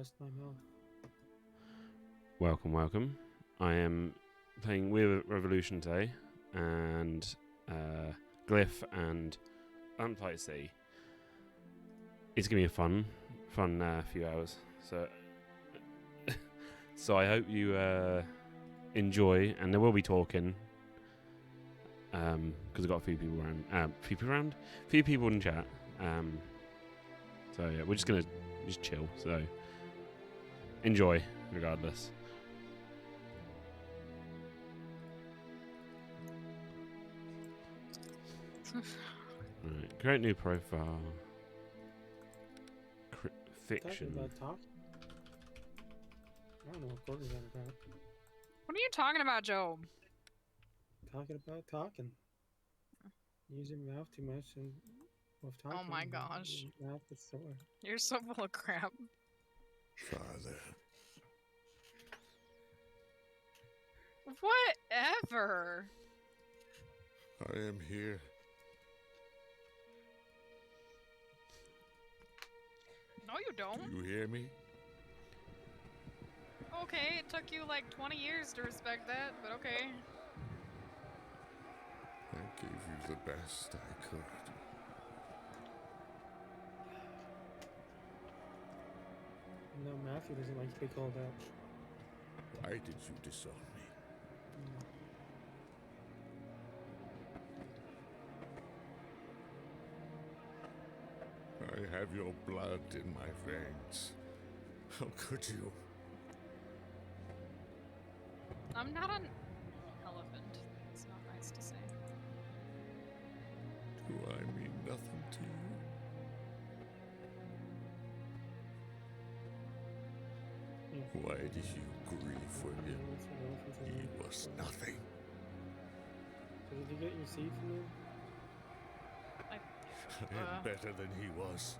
lost my mouth. Welcome, welcome. I am playing Weird Revolution today, and Glyph and Vampire Sea. It's gonna be a fun few hours. So I hope you enjoy, and there will be talking. Because I've got a few people around, few people in chat. So yeah, we're just gonna chill. So enjoy, regardless. Right, create new profile. Fiction. Talking about talking. I don't know what Courtney's on about. What are you talking about, Joe? Talking about talking. Use your mouth too much and of talking. Oh my gosh. Your mouth is sore. You're so full of crap. Father. Whatever. I am here. No, you don't. Do you hear me? Okay, it took you like 20 years to respect that, but okay. I gave you the best I could. No, Matthew doesn't like to be called out. Why did you disown me? I have your blood in my veins. How could you? I'm not an elephant. It's not nice to say. Do I mean nothing to you? Why did you grieve for him? He was nothing. So did you get your seed from him? I am better than he was.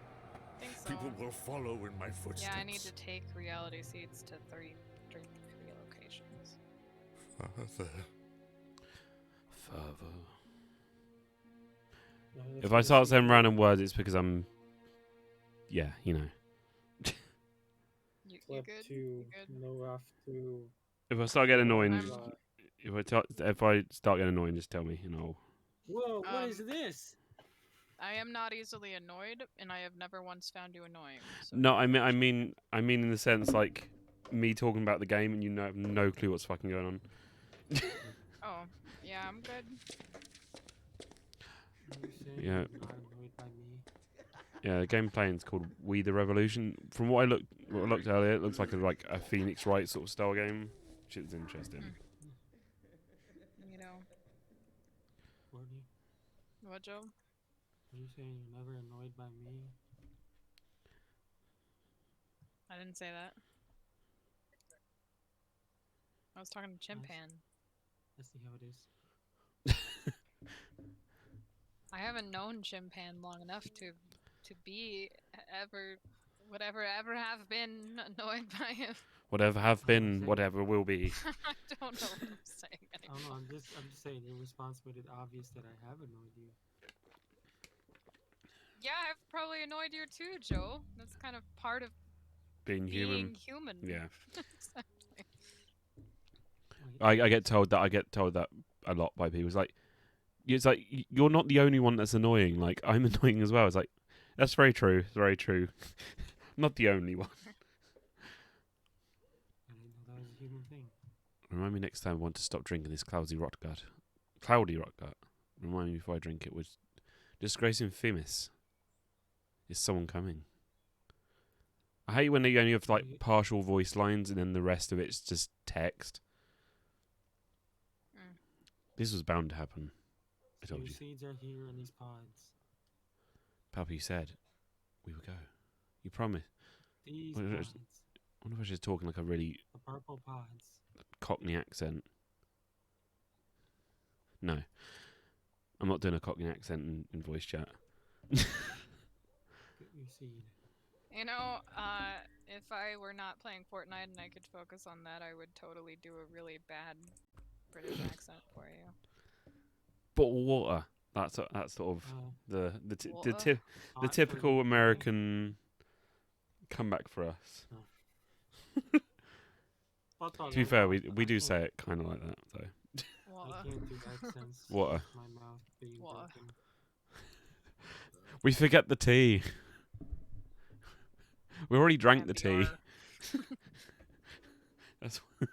I think so. People will follow in my footsteps. Yeah, I need to take reality seeds to three locations. Father. No, If I start saying random words, it's because I'm, yeah, you know. You Flip good? to You good? no off to. If I start getting annoying, I'm- if I start getting annoying, just tell me, and I'll. Whoa! What is Um, this? I am not easily annoyed, and I have never once found you annoying. So No, I mean in the sense like me talking about the game, and you have no clue what's fucking going on. Oh, yeah, I'm good. You're saying Yeah. you're not annoyed by me. Yeah, the game playing's called We the Revolution. From what I looked earlier, it looks like a Phoenix Wright sort of style game. Shit's interesting. You know Courtney, what, Joe? are you saying you're never annoyed by me? I didn't say that. I was talking to Chimpan. I see how it is. I haven't known Chimpan long enough to be ever have been annoyed by him. Whatever have been, saying- whatever will be. I don't know what I'm saying I don't know. anymore. I'm just saying. In response, made it obvious that I have annoyed you. Yeah, I've probably annoyed you too, Joe. That's kind of part of Being being human. human. Yeah. Exactly. Wait, I get told that a lot by people. It's like you're not the only one that's annoying. Like I'm annoying as well. It's like that's very true. It's very true. Not the only one. I didn't know that was a human thing. Remind me next time I want to stop drinking this cloudy rot gut. Remind me before I drink it. Was disgracing Femis. Is someone coming? I hate when you only have like partial voice lines and then the rest of it's just text. Mm. This was bound to happen. I So told your you. seeds are here in these pods. Papa, you said we would go. You promised. These What is it? pods. I wonder if I was just talking like a really The purple pods. Cockney accent. No. I'm not doing a Cockney accent in voice chat. Get your seed. You know, if I were not playing Fortnite and I could focus on that, I would totally do a really bad British accent for you. Bottle water. That's sort of the Water? typical American comeback for us. Hot dog. To be I- fair, I- we I do can't- say it kind of like that, though. I Water. can't do accents. Water. with My mouth being Water. broken. We forget the tea. We already drank And the tea. R.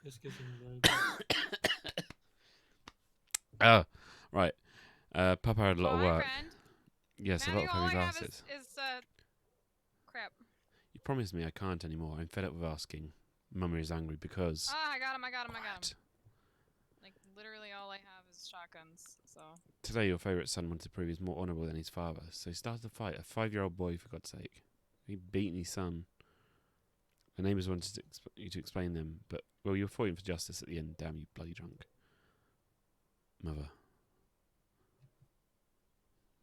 Just because I'm very drunk. Oh, right. Papa had a lot Oh, of hi, work. friend. Yes, a Matthew, lot of all heavy I have glasses. is crap. You promised me I can't anymore. I'm fed up with asking. Mummy is angry because... Ah, I got him. I got him. I got him. Quiet. Like literally, all I have is shotguns. So. Today, your favourite son wanted to prove he's more honourable than his father, so he started a fight. A 5-year-old boy, for God's sake. He beaten his son. The neighbours wanted you to explain them, but, well, you're fighting for justice at the end. Damn you, bloody drunk. Mother.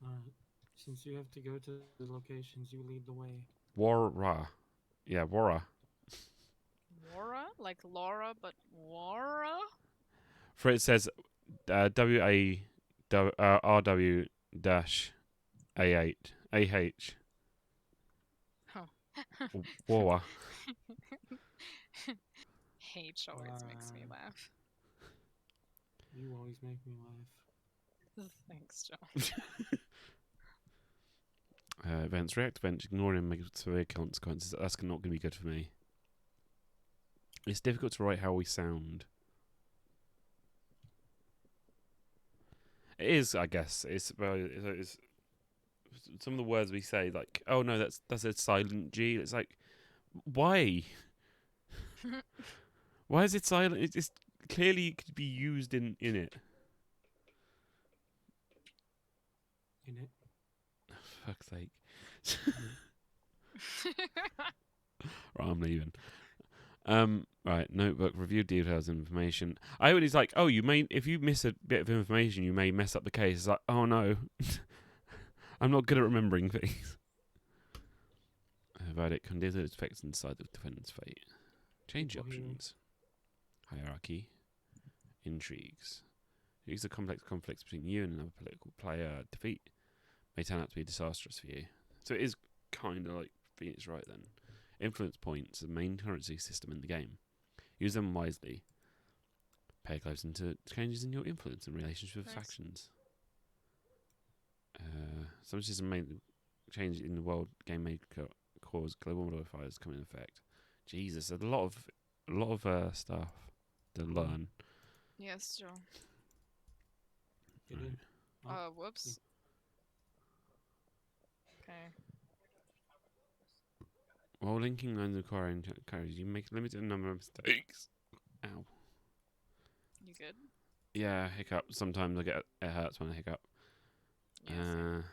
Alright. Since you have to go to the locations, you lead the way. Wara. Yeah, Wara. Wara? Like Laura, but Wara? For it says RW dash A8 AH. Oh. Wara. H always makes me laugh. You always make me laugh. Thanks, Joe. Events react events ignoring and make severe consequences. That's not going to be good for me. It's difficult to write how we sound. It is, I guess. It's some of the words we say, like, oh no, that's a silent G. It's like, why? Why is it silent? It's clearly it could be used in it. In it. Fuck's sake. Right, I'm leaving. Right, notebook, review details and information. I always like, oh, if you miss a bit of information, you may mess up the case. It's like, oh no. I'm not good at remembering things. Verdict, consider its effects and decide the defendant's fate. Change People hearing. options. Hierarchy. Intrigues. These are complex conflicts between you and another political player. Defeat may turn out to be disastrous for you. So it is kind of like Phoenix Wright then. Influence points, the main currency system in the game. Use them wisely. Pay close into changes in your influence and relationship with Nice. factions. Some system may change in the world game may cause global modifiers come in effect. Jesus, there's a lot of stuff to learn. Yes, Joe. Get in. Oh, Whoops. Okay. While linking lines requiring characters, you make a limited number of mistakes. Ow. You good? Yeah, hiccup. Sometimes it hurts when I hiccup. Yeah, same.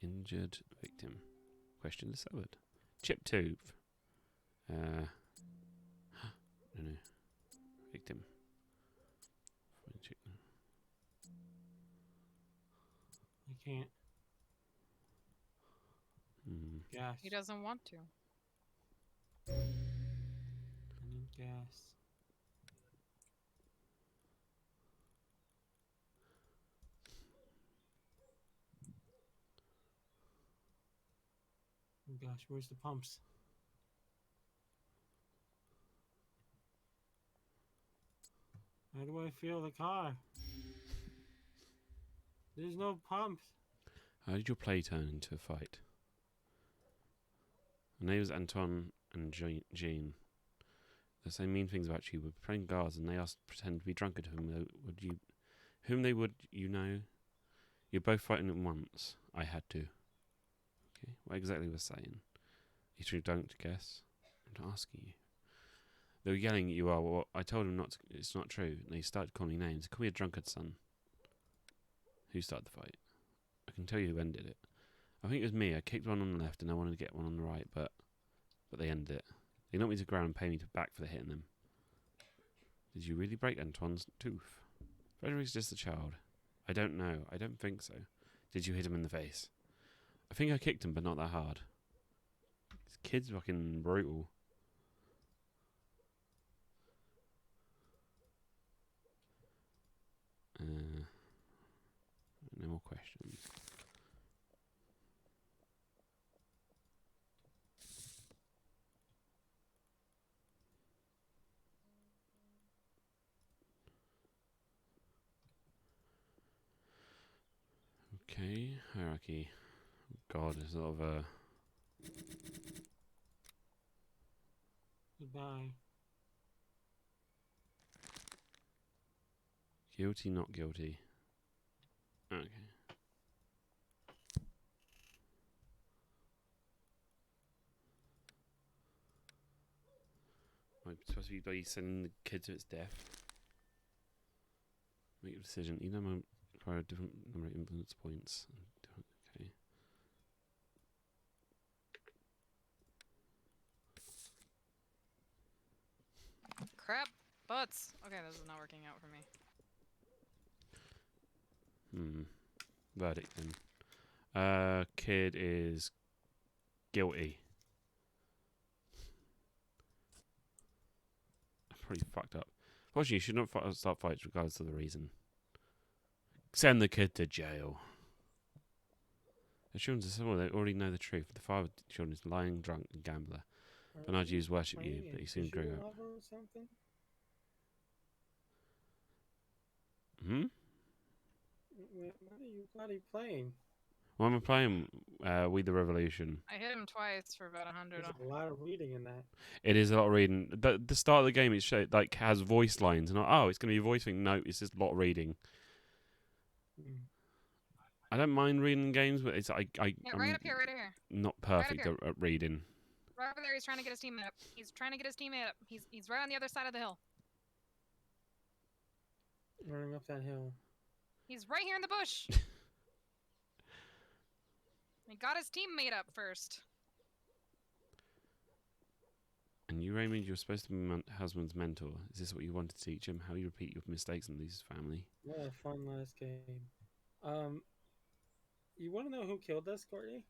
Injured victim. Question discovered. Chip tooth. No. Victim. I can't. Gas. He doesn't want to. I need gas. Oh gosh, where's the pumps? How do I feel the car? There's no pumps. How did your play turn into a fight? My names Anton and Jean. They say mean things about you. We're playing guards, and they asked to pretend to be drunk at whom they would you know. You're both fighting at once. I had to. Okay, what exactly was saying? You two don't guess. I'm not asking you. They were yelling at you. Well, I told them not. It's not true. And they started calling me names. Call me a drunkard, son. Who started the fight? I can tell you who ended it. I think it was me. I kicked one on the left and I wanted to get one on the right, but they ended it. They knocked me to the ground and paid me back for hitting them. Did you really break Antoine's tooth? Frederick's just a child. I don't know. I don't think so. Did you hit him in the face? I think I kicked him, but not that hard. This kid's fucking brutal. No more questions. Okay, hierarchy. God, there's a lot of Goodbye. guilty, not guilty. Okay. I'm supposed to be bloody sending the kid to its death. Make a decision. Each number require a different number of influence points. Okay. Crap. Butts. Okay, this is not working out for me. Verdict then. Kid is guilty. Pretty fucked up. Fortunately, you should not start fights regardless of the reason. Send the kid to jail. The children are someone they already know the truth. The father of the children is lying, drunk, and gambler. Bernard Jews worship you, but he soon grew up. Something? What are you bloody playing? Well, I'm playing We the Revolution. I hit him twice for about 100. There's a lot of reading in that. It is a lot of reading. The start of the game, like has voice lines, and it's going to be a voice thing. No, it's just a lot of reading. I don't mind reading games, but it's Yeah, right up here, right here. Not perfect here. at reading. Right over there, he's trying to get his teammate up. He's trying to get his teammate up. He's right on the other side of the hill. Running up that hill. He's right here in the bush. He got his teammate up first. And you, Raymond, you're supposed to be my husband's mentor. Is this what you want to teach him? How you repeat your mistakes and lose his family? What a fun last game. You want to know who killed us, Courtney?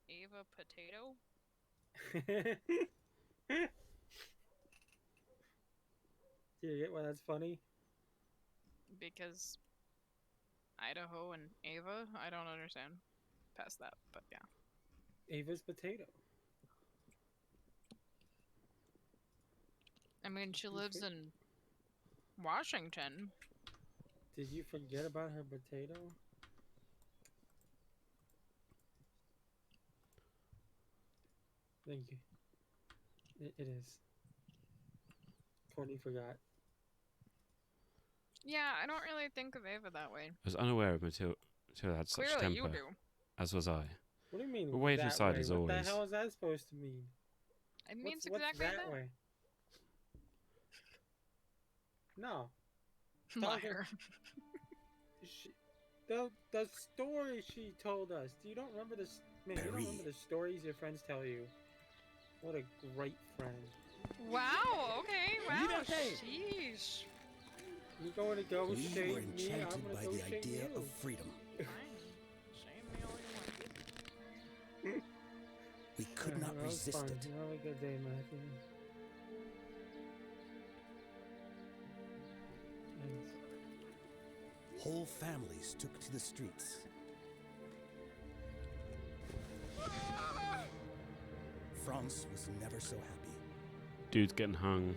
Ava Potato? Do you get why that's funny? Because Idaho and Ava? I don't understand past that, but yeah. Ava's potato. I mean, she lives in Washington. Did you forget about her potato? Thank you. It is. Courtney forgot. Yeah, I don't really think of Ava that way. I was unaware of Matilda had such Clearly, temper. you do. As was I. What do you mean? We're way to that side way? as what always. What the hell is that supposed to mean? It means what's exactly that way? No. Liar. The story she told us. You don't remember this? Man, you don't remember the stories your friends tell you. What a great friend. Wow. Okay. Wow. Sheesh. You going to go We shame were me? I'm enchanted gonna by go the shame idea you. of freedom. Fine. Shame me all you want. We could not That was resist fun. it. Have a good day, Matthew. Thanks. Whole families took to the streets. France was never so happy. Dude's getting hung.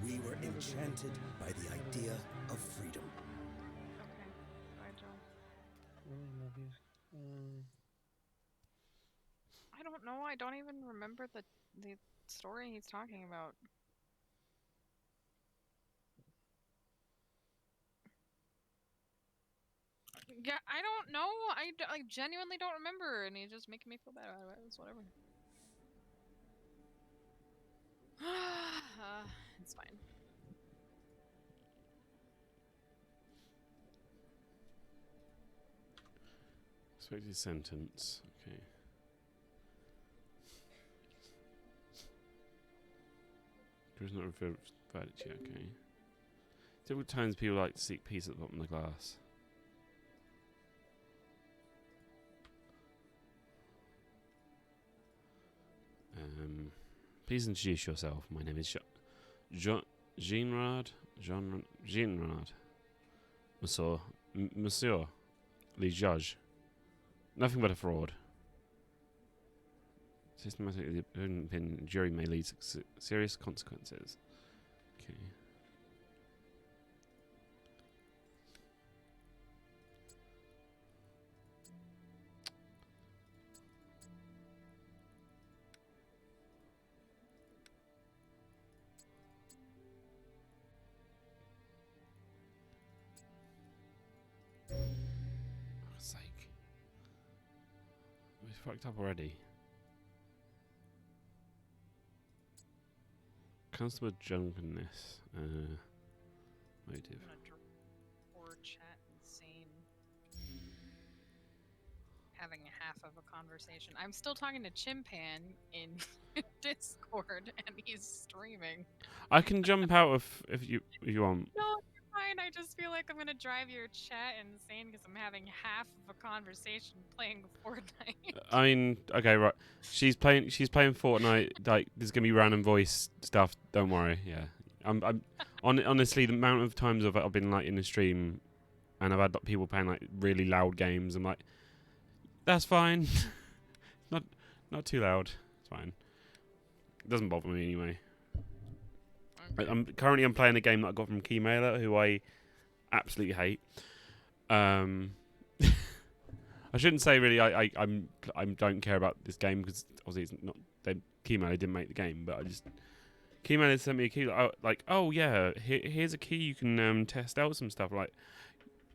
We were enchanted by the idea of freedom. Okay. Bye, Joe. Really love you. I don't know. I don't even remember the story he's talking about. Yeah, I don't know. I genuinely don't remember, and he's just making me feel bad about it. It's whatever. It's fine. Expected sentence. Okay. There's not referred verdict yet. Okay. Several times people like to seek peace at the bottom of the glass. Please introduce yourself. My name is Jeanrad. Monsieur, the judge. Nothing but a fraud. Systematically, the jury may lead to serious consequences. Okay. For God's sake. We fucked up already. Constable drunkenness. Motive. I'm gonna or chat insane. Having half of a conversation. I'm still talking to Chimpan in Discord, and he's streaming. I can jump out if you want. No, you're fine. I just feel like I'm gonna drive your chat insane because I'm having half of a conversation playing Fortnite. I mean, okay, right. She's playing Fortnite. Like, there's gonna be random voice stuff. Don't worry. Yeah, honestly, the amount of times I've been like in the stream, and I've had like, people playing like really loud games. I'm like, that's fine. not too loud. It's fine. It doesn't bother me anyway. Okay. I'm playing a game that I got from Keymailer, who I absolutely hate. I shouldn't say really. I don't care about this game because obviously it's not. Keymailer didn't make the game, but Keymailer sent me a key. Like, oh yeah, here's a key you can test out some stuff. Like,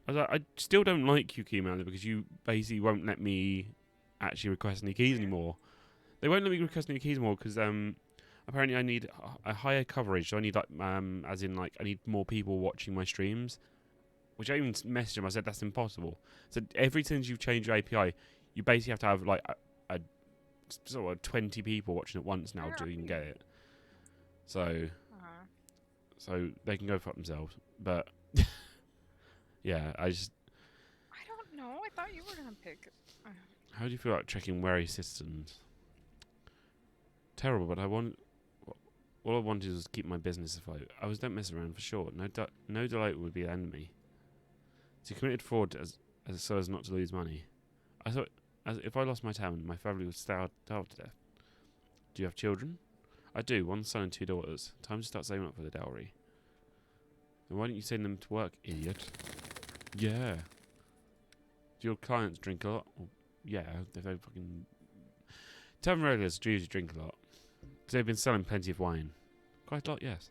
I was like, I still don't like you, Keymailer, because you basically won't let me actually request any keys anymore. They won't let me request any keys anymore because apparently I need a higher coverage. So I need like as in like I need more people watching my streams. Which I even messaged him. I said that's impossible. So every since you've changed your API, you basically have to have like a sort of 20 people watching at once now to even get it. So so they can go fuck themselves. But yeah, I don't know. I thought you were gonna pick. How do you feel like checking wary systems? Terrible, but all I wanted was to keep my business afloat. Don't mess around for sure. No delight would be the enemy. So you committed fraud so as not to lose money. I thought, if I lost my town, my family would starve to death. Do you have children? I do. 1 son and 2 daughters. Time to start saving up for the dowry. Then why don't you send them to work, idiot? Yeah. Do your clients drink a lot? Well, yeah, if they fucking... Tavern regulars do usually drink a lot. Because they've been selling plenty of wine. Quite a lot, yes.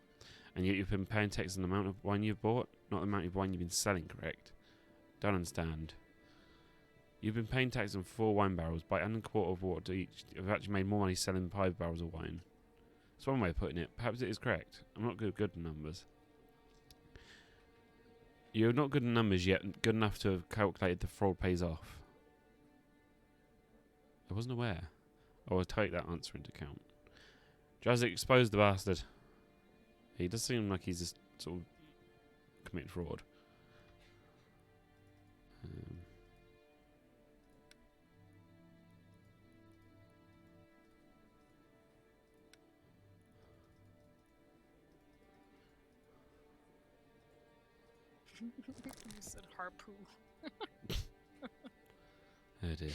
And yet you've been paying tax on the amount of wine you've bought, not the amount of wine you've been selling, correct? Don't understand. You've been paying tax on 4 wine barrels by adding a quarter of water to each. You've actually made more money selling 5 barrels of wine. That's one way of putting it. Perhaps it is correct. I'm not good at numbers. You're not good at numbers yet, good enough to have calculated the fraud pays off. I wasn't aware. I will take that answer into account. Jazz exposed the bastard. He does seem like he's just sort of committed fraud. You said harpoon. Oh dear.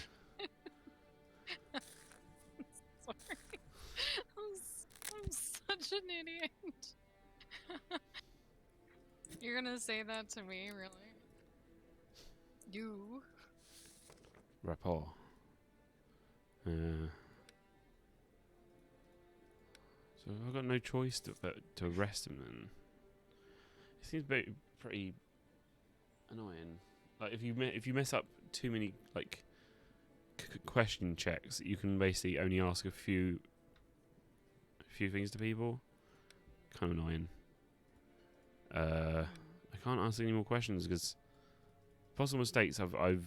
Sorry. I'm such an idiot. You're gonna say that to me, really? You? Rapport. So I've got no choice to arrest him then. It seems pretty annoying. Like if you mess up too many like question checks, you can basically only ask a few things to people. Kind of annoying. I can't ask any more questions because possible mistakes I've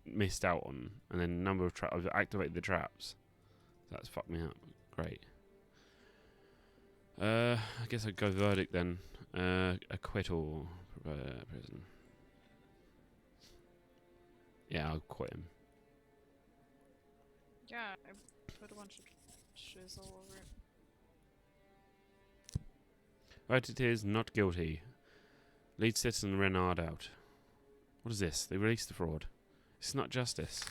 missed out on, and then number of I've activated the traps. That's fucked me up. Great. I guess I'd go verdict then. Acquittal. Prison. Yeah, I'll quit him. Yeah, I put a bunch of shizzle over it. Right, it is not guilty. Lead citizen Renard out. What is this? They released the fraud. It's not justice.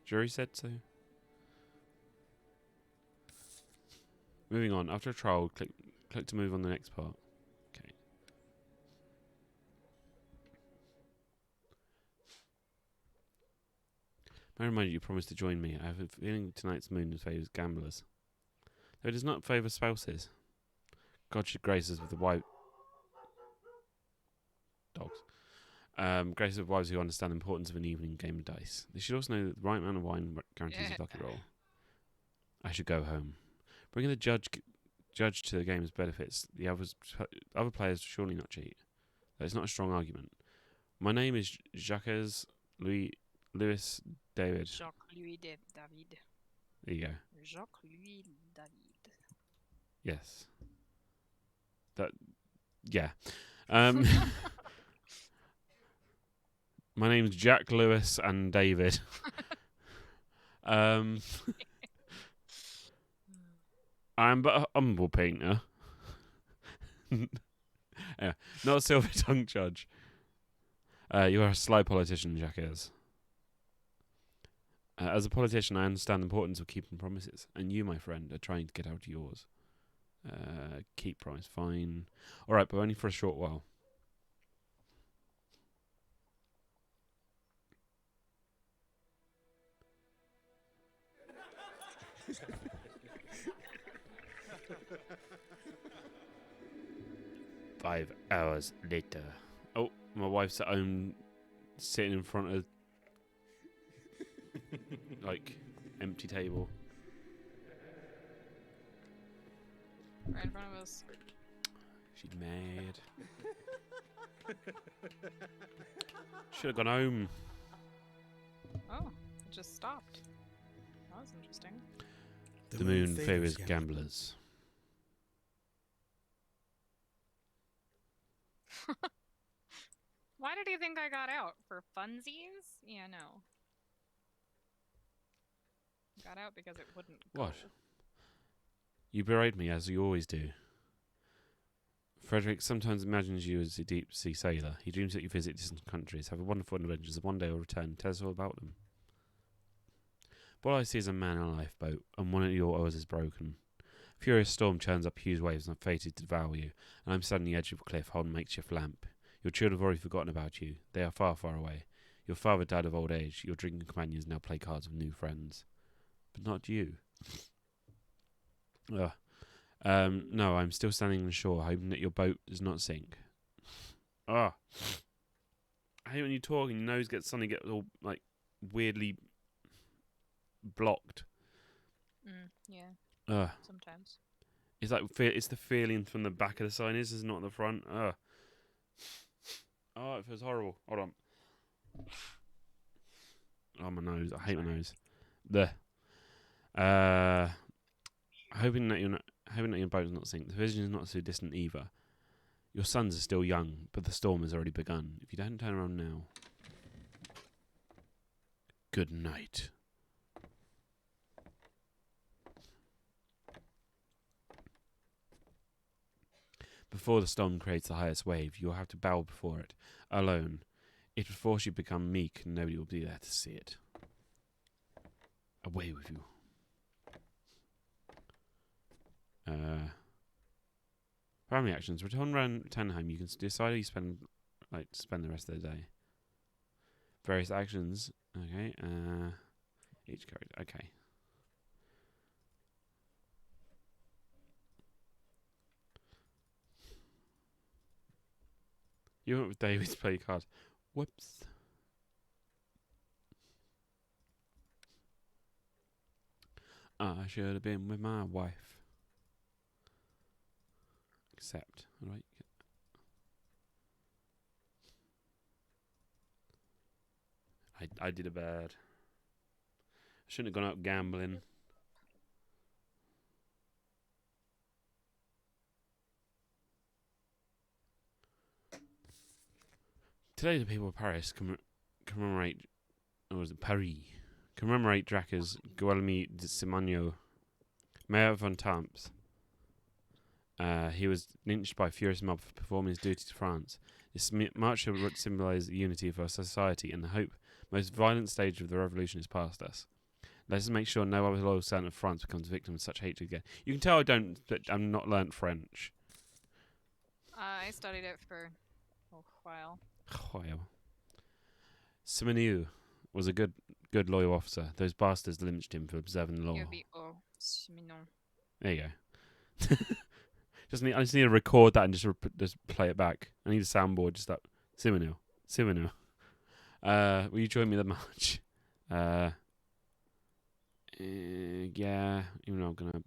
Jury said so. Moving on. After a trial, click to move on the next part. Okay. May I remind you promised to join me. I have a feeling tonight's moon favours gamblers. Though it does not favour spouses. God should grace us with the white dogs. Grace us with wives who understand the importance of an evening game of dice. They should also know that the right amount of wine guarantees a lucky roll. I should go home. Bringing the judge to the game's benefits. The other players surely not cheat. That is not a strong argument. My name is Jacques Louis David. Jacques Louis David. There you go. Jacques Louis David. Yes. Yeah. My name's Jack Lewis and David. I'm but a humble painter. Yeah, not a silver-tongued judge. You are a sly politician, Jack is. As a politician, I understand the importance of keeping promises, and you, my friend, are trying to get out of yours. Keep promise, fine. All right, but only for a short while. Five hours later. Oh, my wife's at home, sitting in front of like empty table. Right in front of us. She's mad. Should have gone home. Oh, it just stopped. That was interesting. The moon favours gamblers. Why did he think I got out? For funsies? Yeah, no. Got out because it wouldn't go. What? You berate me as you always do. Frederick sometimes imagines you as a deep-sea sailor. He dreams that you visit distant countries, have a wonderful adventures, and one day will return and tell us all about them. But all I see is a man in a lifeboat, and one of your oars is broken. A furious storm churns up huge waves and are fated to devour you, and I'm standing on the edge of a cliff holding a makeshift lamp. Your children have already forgotten about you. They are far, far away. Your father died of old age. Your drinking companions now play cards with new friends. But not you. No, I'm still standing on the shore, hoping that your boat does not sink. I hate when you talk and your nose suddenly gets all like weirdly blocked. Yeah. Sometimes. It's like it's the feeling from the back of the sinus, it's not the front. Oh, it feels horrible. Hold on. Oh, my nose. I hate my nose. Hoping that your boat does not sink. The vision is not so distant either. Your sons are still young, but the storm has already begun. If you don't turn around now. Good night. Before the storm creates the highest wave, you will have to bow before it, alone. It will force you to become meek, and nobody will be there to see it. Away with you. Family actions. Return home. You can decide how you spend the rest of the day. Various actions. Okay. Each character. Okay. You went with David's play card. Whoops. I should have been with my wife. Accept. Alright. I did a bad. I shouldn't have gone out gambling. Today the people of Paris commemorate, or was it Paris? Commemorate Dracula's Guillaume de Simagno, Mayor of Fontamps. He was lynched by a furious mob for performing his duty to France. This march should symbolise the unity of our society and the hope most violent stage of the revolution is past us. Let us make sure no other loyal son of France becomes a victim of such hatred again. You can tell I'm not learnt French. I studied it for a while. Wow. Simoniou was a good loyal officer. Those bastards lynched him for observing the law. It would be Cheminot. There you go. I just need to record that and just play it back. I need a soundboard just that. Simoniou. Will you join me the march? Yeah, even though I'm gonna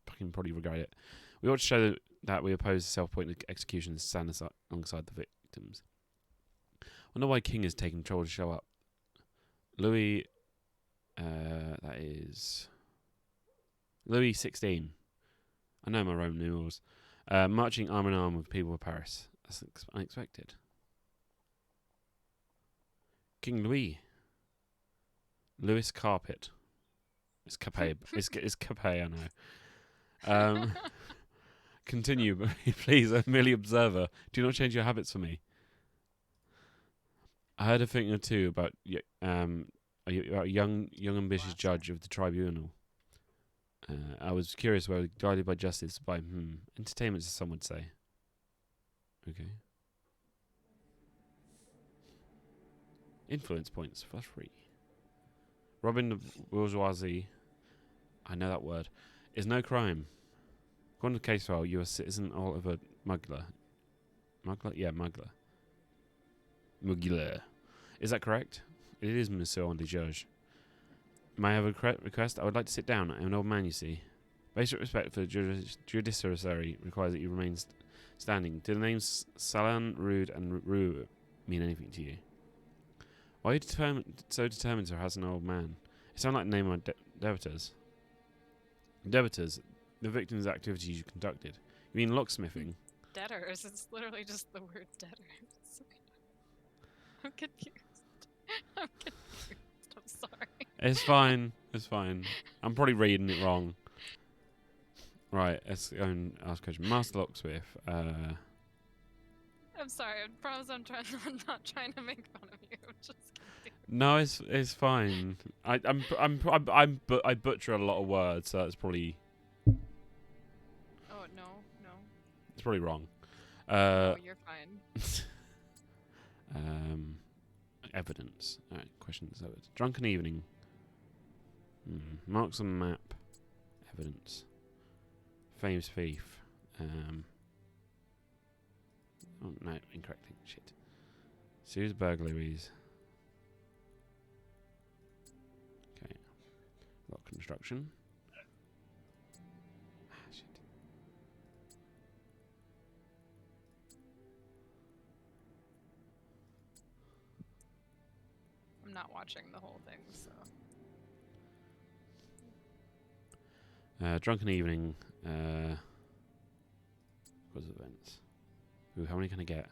fucking probably regret it. We ought to show that we oppose self-appointed executions stand alongside the victims. I wonder why King is taking control to show up. Louis, that is Louis 16. I know my Roman numerals. Marching arm in arm with people of Paris. That's unexpected. King Louis. Louis Carpet. It's Capet. it's Capet, I know. Continue, please. I'm merely observer. Do not change your habits for me. I heard a thing or two about a young ambitious judge of the tribunal. I was curious whether guided by justice, by entertainment, as some would say. Okay. Influence points for free. Robbing the bourgeoisie, I know that word, is no crime. According to the case file, you are a citizen of a Muggler. Muggler? Yeah, Muggler. Muggler. Is that correct? It is, Monsieur le Juge. May I have a request? I would like to sit down. I'm an old man, you see. Basic respect for the judiciary requires that you remain standing. Do the names Salan, Rude, and Rue mean anything to you? Why are you so determined to harass an old man? It sounds like the name of debitors. Debitors, the victim's activities you conducted. You mean locksmithing? Debtors. It's literally just the word debtors. I'm confused. I'm sorry. It's fine. It's fine. I'm probably reading it wrong. Right, let's go and ask a question. Master Locksmith. I'm sorry. I promise I'm not trying to make fun of you. I'm just kidding. No, it's fine. I butcher a lot of words, so that's probably. Oh no. It's probably wrong. No, you're fine. Evidence. Alright, questions. Drunken evening. Marks on map. Evidence. Famous thief. Oh no, incorrect thing. Shit. Series burglaries. Okay. Lot construction. Shit. I'm not watching the whole thing, so. Drunken evening. Cause of events. Ooh, how many can I get?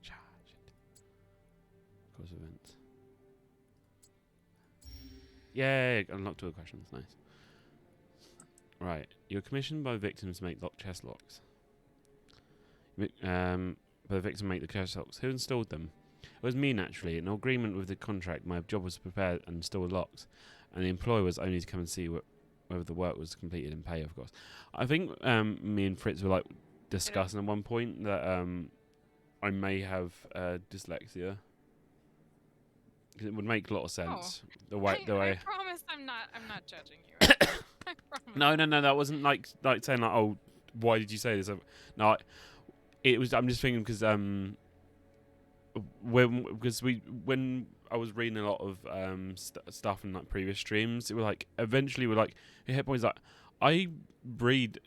Shit. Cause of events. Yay! Unlocked all the questions. Nice. Right. You're commissioned by victims to make chest locks. By the victim make the chest locks. Who installed them? It was me, naturally. In agreement with the contract, my job was to prepare and install locks, and the employer was only to come and see whether the work was completed and pay, of course. I think me and Fritz were like discussing at one point that I may have dyslexia. 'Cause it would make a lot of sense. The way. I promise I'm not judging you. I promise. No. That wasn't like saying like, oh, why did you say this? No, it was. I'm just thinking because when I was reading a lot of stuff in like previous streams, it was like eventually we're like it hit points like I read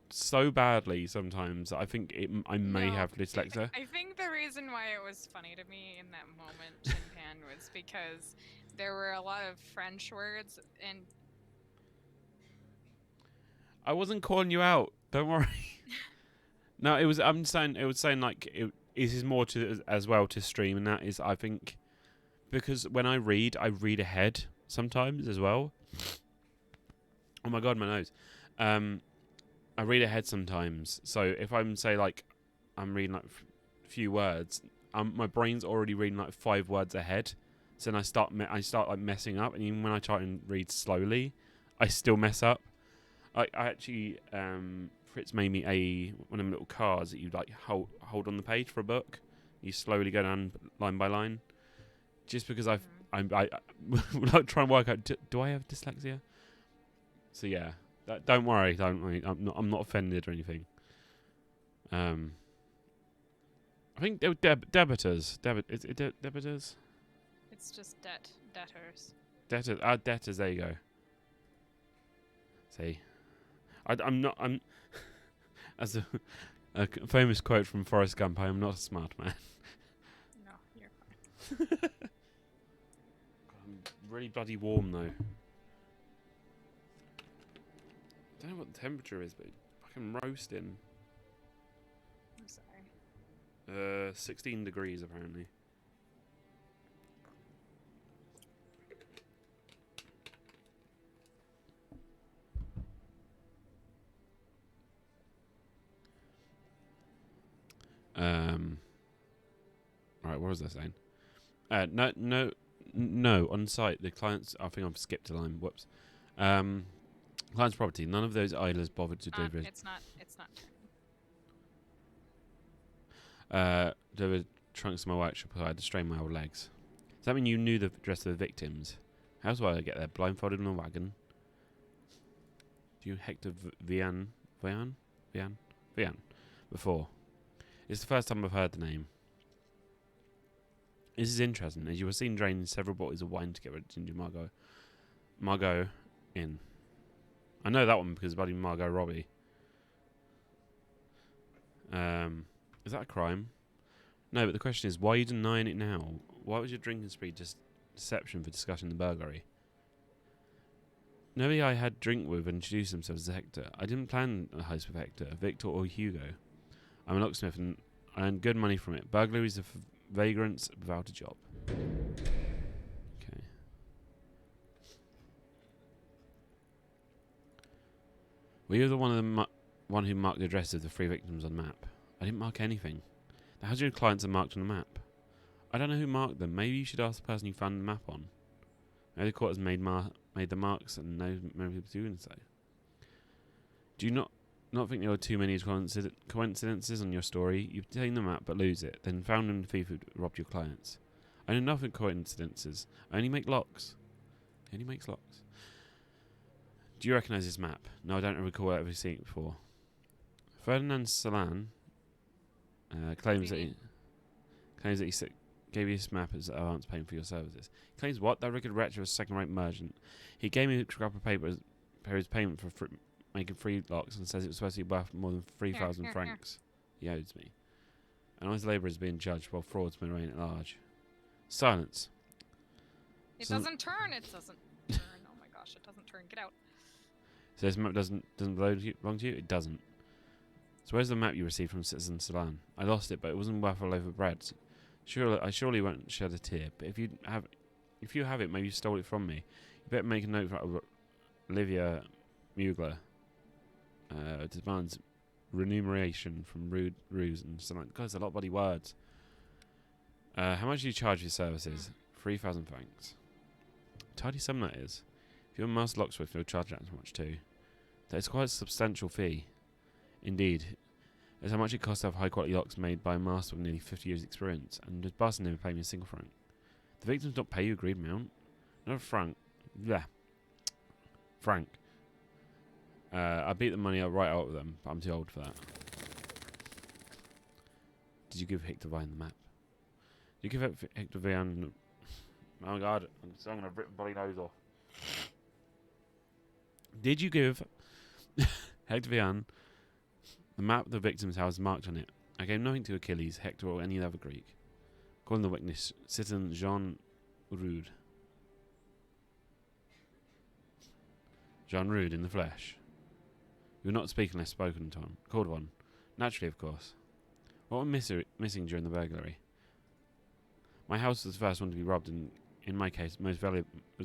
so badly sometimes that I think I may have dyslexia. I think the reason why it was funny to me in that moment, Chin-Pan, was because there were a lot of French words and. I wasn't calling you out. Don't worry. No, it was. I'm saying it was saying like it is more to as well to stream, and that is I think because when I read ahead sometimes as well. Oh my god, my nose. I read ahead sometimes. So if I'm say like I'm reading like few words, my brain's already reading like 5 words ahead. So then I start like messing up, and even when I try and read slowly, I still mess up. I actually Fritz made me one of them little cards that you like hold on the page for a book. You slowly go down line by line, just because I like try and work out. Do I have dyslexia? So yeah, don't worry. I'm not offended or anything. I think they were debitors. Is it debitors? It's just debtors. Debtors. Debtors. There you go. See, I'm as a famous quote from Forrest Gump. I am not a smart man. No, you're fine. I'm really bloody warm though. I don't know what the temperature is, but fucking roasting. I'm sorry. 16 degrees apparently. Right, what was I saying? No. On site, the clients. I think I've skipped a line. Whoops. Client's property. None of those idlers bothered to deliver. It's not turning. Deliver trunks to my workshop. I had to strain my old legs. Does that mean you knew the address of the victims? How do I get there? Blindfolded in a wagon. Do you Hector Vian before? It's the first time I've heard the name. This is interesting, as you were seen draining several bottles of wine together at Ginger Margot Inn. I know that one because bloody Margot Robbie. Is that a crime? No, but the question is, why are you denying it now? Why was your drinking spree just deception for discussing the burglary? Nobody I had drink with introduced themselves as Hector. I didn't plan a heist with Hector, Victor or Hugo. I'm a locksmith and I earn good money from it. Burglaries are vagrants without a job. Okay. Were you the one who marked the addresses of the 3 victims on the map? I didn't mark anything. The 100 clients are marked on the map. I don't know who marked them. Maybe you should ask the person you found the map on. Maybe the court has made the marks and knows many people doing so. Do you not think there were too many coincidences on your story? You've taken the map but lose it, then found the thief who robbed your clients. I know nothing coincidences. I only make locks. He only makes locks. Do you recognise this map? No, I don't recall ever seeing it before. Ferdinand Salan claims that he gave you this map as advance payment for your services. He claims what? That wicked wretch was a second-rate merchant. He gave me a scrap of paper as his payment for making 3 locks and says it was supposed to be worth more than 3,000 francs. He owes me. An honest labourer is being judged while frauds may reign at large. Silence. It doesn't turn. It doesn't turn. Oh my gosh, it doesn't turn. Get out. So this map doesn't belong to you? It doesn't. So where's the map you received from Citizen Salan? I lost it, but it wasn't worth a loaf of bread. I surely won't shed a tear. But if you have it, maybe you stole it from me. You better make a note for Olivia Mugler. Demands remuneration from Ruse and something. God, there's a lot of bloody words. How much do you charge for your services? 3,000 francs. Tidy sum that is. If you're a master locksmith, you'll charge that much too. That is quite a substantial fee. Indeed. It's how much it costs to have high quality locks made by a master with nearly 50 years experience, and just Boston never paid me a single franc. The victims don't pay you agreed amount. Not a franc. Yeah. Franc. I beat the money right out of them, but I'm too old for that. Did you give Hector Vian the map? Did you give Hector Vian... Oh my god, I'm going to rip my bloody nose off. Did you give Hector Vian the map of the victim's house marked on it? I gave nothing to Achilles, Hector, or any other Greek. Calling the witness, Citizen Jean Rude. Jean Rude in the flesh. You will not speak unless spoken to. Called one. Naturally, of course. What were missing during the burglary? My house was the first one to be robbed, and in my case, was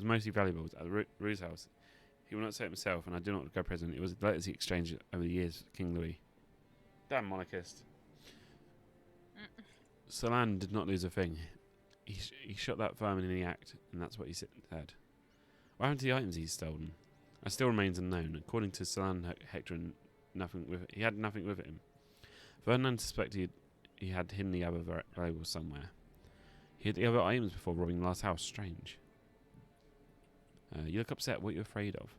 mostly valuables at the Rue's house. He will not say it himself, and I do not go present. It was letters he exchanged over the years with King Louis. Damn monarchist. Salan did not lose a thing. He shot that vermin in the act, and that's what he said. What happened to the items he's stolen? That still remains unknown. According to Salan, Hector he had nothing with him. Ferdinand suspected he had hidden the other valuables somewhere. He hid the other items before robbing the last house. Strange. You look upset. What are you afraid of?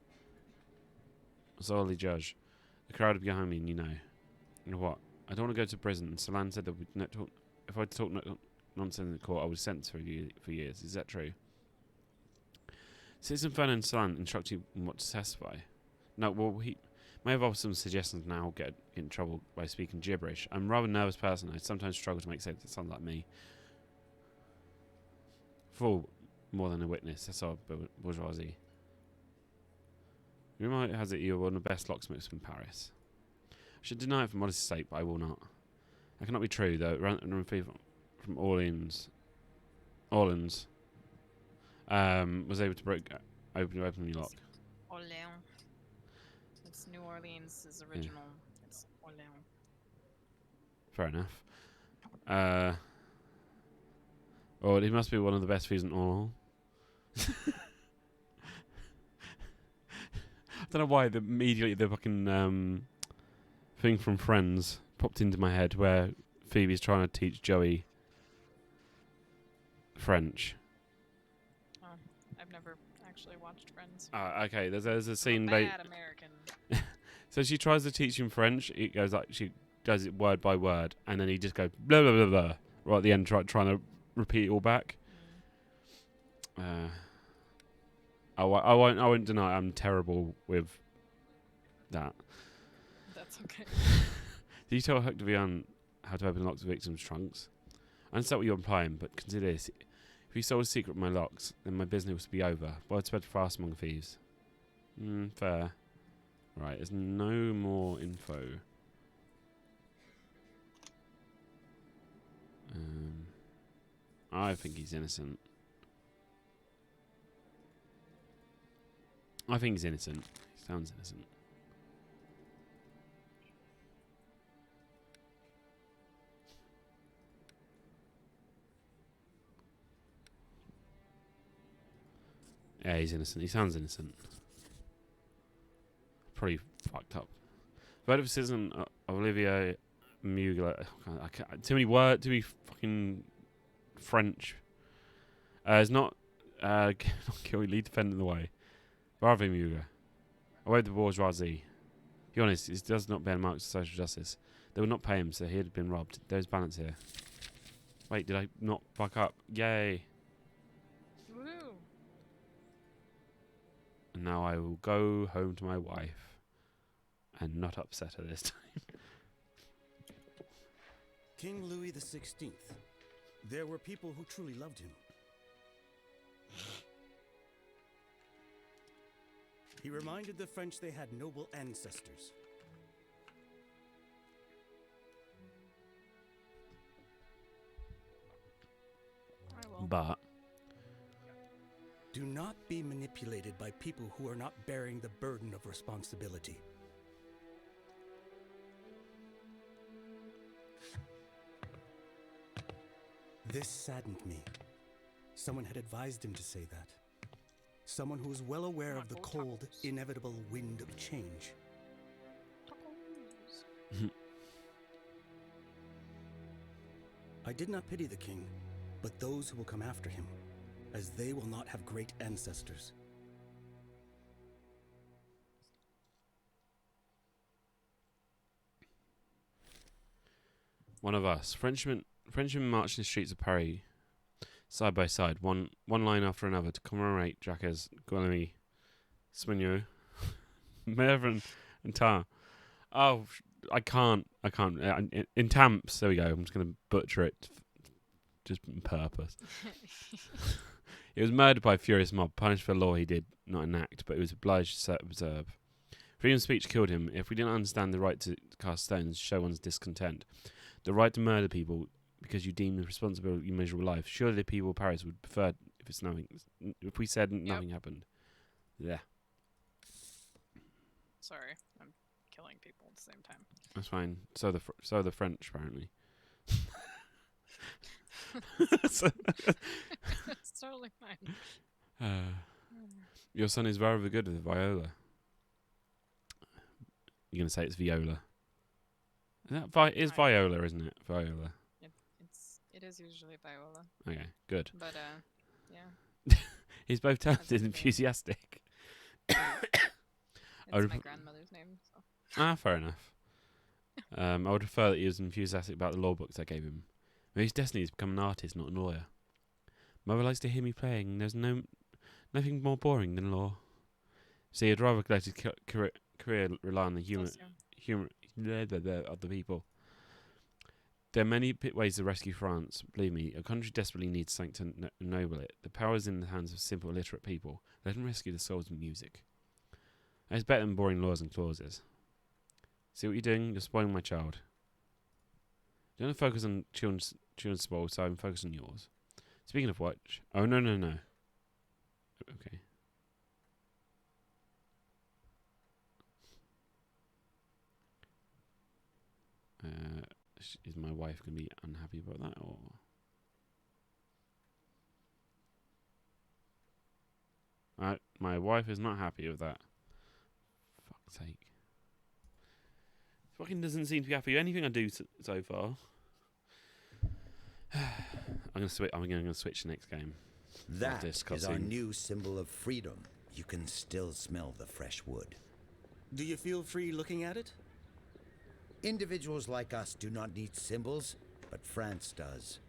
Solely judge. The crowd are behind me, and you know. You know what? I don't want to go to prison. Salan said that we'd not talk. If I talk nonsense in the court, I would sentence for years. Is that true? Citizen Ferdinand Salan instructed you on what to testify. No, well, he may have offered some suggestions now. I'll get in trouble by speaking gibberish. I'm a rather nervous person. I sometimes struggle to make sense of someone like me. Fool more than a witness. That's our bourgeoisie. Rumor has it you are one of the best locksmiths in Paris. I should deny it for modesty's sake, but I will not. That cannot be true, though. Random people from Orleans was able to open the lock. Orleans. It's New Orleans is original. Yeah. It's Orleans. Fair enough. He must be one of the best thieves in Orleans. I don't know why immediately the fucking thing from Friends popped into my head where Phoebe's trying to teach Joey French. Oh, I've never actually watched Friends. Okay. There's a scene. Bad American. So she tries to teach him French. It goes like she does it word by word, and then he just goes blah blah blah blah right at the end, trying to repeat it all back. I won't deny I'm terrible with that. That's okay. Did you tell Hector Vian how to open locks of victims' trunks? I understand what you're implying, but consider this. If he sold a secret of my locks, then my business would be over. Word spread fast among thieves. Fair. Right, there's no more info. I think he's innocent. I think he's innocent. He sounds innocent. Yeah, he's innocent. He sounds innocent. Probably fucked up. Vote of citizen Olivia Mugler. Too many words. Too many fucking French. It's not not kill. Lead defendant in the way. Bravo Mugler. Away the bourgeoisie. Be honest, it does not bear marks of social justice. They would not pay him, so he had been robbed. There's balance here. Wait, did I not fuck up? Yay. Woo! And now I will go home to my wife and not upset her this time. King Louis XVI. There were people who truly loved him. He reminded the French they had noble ancestors. I will. But Do not be manipulated by people who are not bearing the burden of responsibility. This saddened me. Someone had advised him to say that. Someone who was well aware of the cold, inevitable wind of change. I did not pity the king, but those who will come after him, as they will not have great ancestors. one of us. Frenchmen marched in the streets of Paris side by side, one line after another, to commemorate Jacques Guillaume, Smigno, Mervyn, and Tar. Oh, I can't. In Tamps, there we go. I'm just going to butcher it, just on purpose. He was murdered by a furious mob, punished for a law he did not enact, but he was obliged to observe. Freedom of speech killed him. If we didn't understand the right to cast stones, show one's discontent, the right to murder people because you deem the responsibility you measure with life, surely the people of Paris would prefer if we said nothing happened. Yeah. Sorry, I'm killing people at the same time. That's fine. So the French, apparently. It's totally fine. Your son is very good with viola. You're gonna say it's viola. Is that is viola, isn't it? Viola. It is usually Viola. Okay, good. But yeah. He's both talented and okay. enthusiastic. It's would my have- grandmother's name. So. Fair enough. I would prefer that he was enthusiastic about the law books I gave him. Maybe his destiny is to become an artist, not a lawyer. Mother likes to hear me playing. There's nothing more boring than law. See, I'd rather let his career rely on the humor of the people. There are many ways to rescue France. Believe me, a country desperately needs something to ennoble it. The power is in the hands of simple, illiterate people. Let them rescue the souls of music. It's better than boring laws and clauses. See what you're doing? You're spoiling my child. You don't focus on children's spoil, so I'm focused on yours. Speaking of which... Oh, no. Okay. Is my wife going to be unhappy about that, or... My wife is not happy with that. Fuck's sake. Fucking doesn't seem to be happy with anything I do so far. I'm gonna switch the next game. That this is our cutscene. new symbol of freedom. You can still smell the fresh wood. Do you feel free looking at it? Individuals like us do not need symbols, but France does.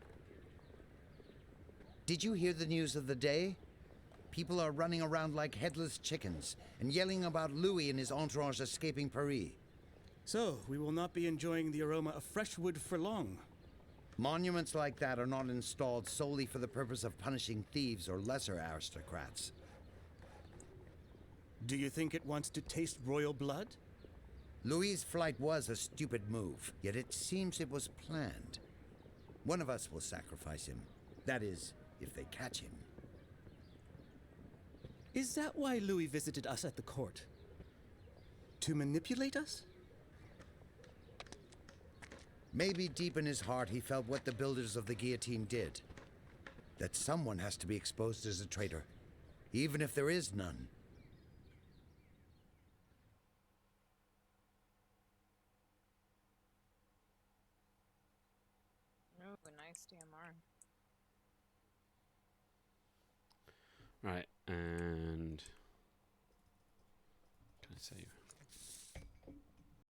Did you hear the news of the day? People are running around like headless chickens and yelling about Louis and his entourage escaping Paris. So, we will not be enjoying the aroma of fresh wood for long. Monuments like that are not installed solely for the purpose of punishing thieves or lesser aristocrats. Do you think it wants to taste royal blood? Louis's flight was a stupid move, yet it seems it was planned. One of us will sacrifice him. That is, if they catch him. Is that why Louis visited us at the court? To manipulate us? Maybe deep in his heart he felt what the builders of the guillotine did. That someone has to be exposed as a traitor, even if there is none. Oh, a nice DMR. Right, and... Can I save?